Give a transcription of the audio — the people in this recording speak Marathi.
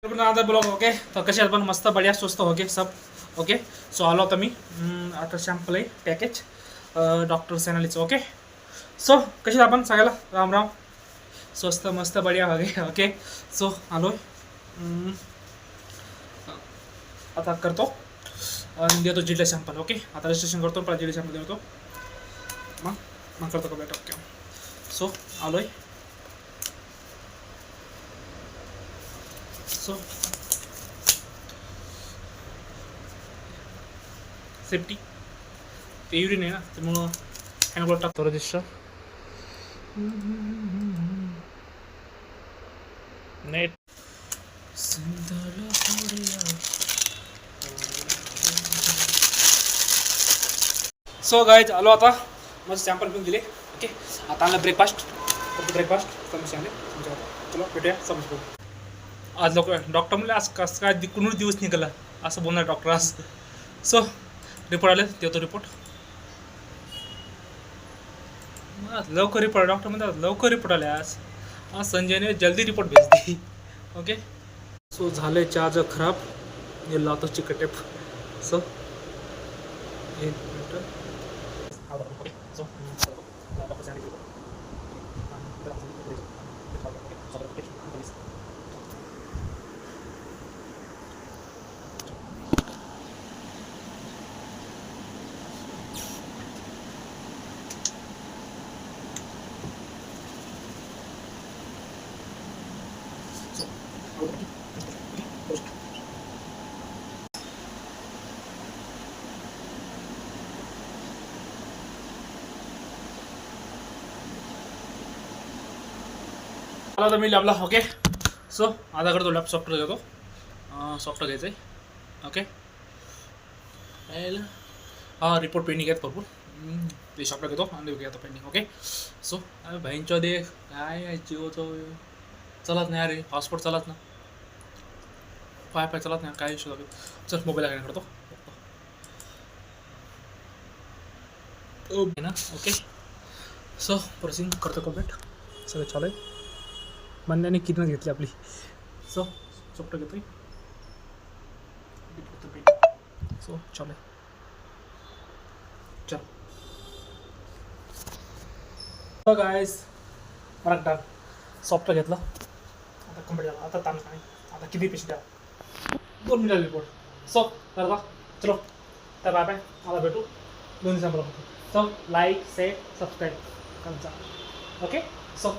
Blog okay. तर कसे आहेत पण मस्त बढिया स्वस्त ओके सब ओके. सो आलो आता मी आता शॅम्पल आहे पॅकेज डॉक्टर सॅनलीचं ओके. सो कसे आपण सगळ्याला राम राम स्वस्त मस्त बढिया वगैरे ओके. सो आलो आता करतो आणि देतो जिल्हा शॅम्पल ओके. आता रजिस्ट्रेशन करतो पण जिल्हा शॅम्पल देतो मग करतो का बेटा ओके. सो आलो आहे. सो सेफ्टी ते युरिन आहे ना त्यामुळं हँडग्लोव्ह टाकतो रजिस्टर नेट. सो गाईज आलो आता मस्त सॅम्पल पण दिले ओके. आता आणलं ब्रेकफास्ट समजले चलो भेटूया समजतो. आज लोक डॉक्टर म्हणले आज कसं काय कुणूच दिवस निघाला असं बोलणार डॉक्टर आज. सो रिपोर्ट आले देतो रिपोर्ट लवकर रिपोर्ट डॉक्टर म्हणतात लवकर रिपोर्ट आले आज. संजयने जल्दी रिपोर्ट भेज दी ओके. सो झाले चार्ज खराब हे लावतो चिकट टेप. सो एक मिनट ओके. सो आला तर मी लॅबला ओके. सो आता करतो लॅब सॉफ्टवेअर घेतो सॉफ्टवेअर घ्यायचं आहे ओके. हां रिपोर्ट पेंडिंग आहेत भरपूर ते सॉफ्टवेअर घेतो आणि घेतो पेंडिंग ओके. सो बहीणच्या दे काय जिओचं चलत नाही अरे हॉटस्पॉट चलत ना वायफाय चलत नाही काय इश्यू लागेल. चल मोबाईल काय करतो ना ओके. सो प्रोसेसिंग करतो कंप्लीट सगळं चालू आहे. मंद्याने किरण घेतली आपली. सो सॉफ्टवेअर घेतोय सो चालू आहे चल. गायस मला डाक सॉफ्टवेअर घेतलं आता कंप्लीट झालं. आता ताण नाही आता किती पेशंट द्या 2 मिनिटात रिपोर्ट. सो करता चलो तर बाय बाय. मला भेटू 2 दिवसांबरोबर. सो लाईक शेअर सबस्क्राईब करता ओके. सो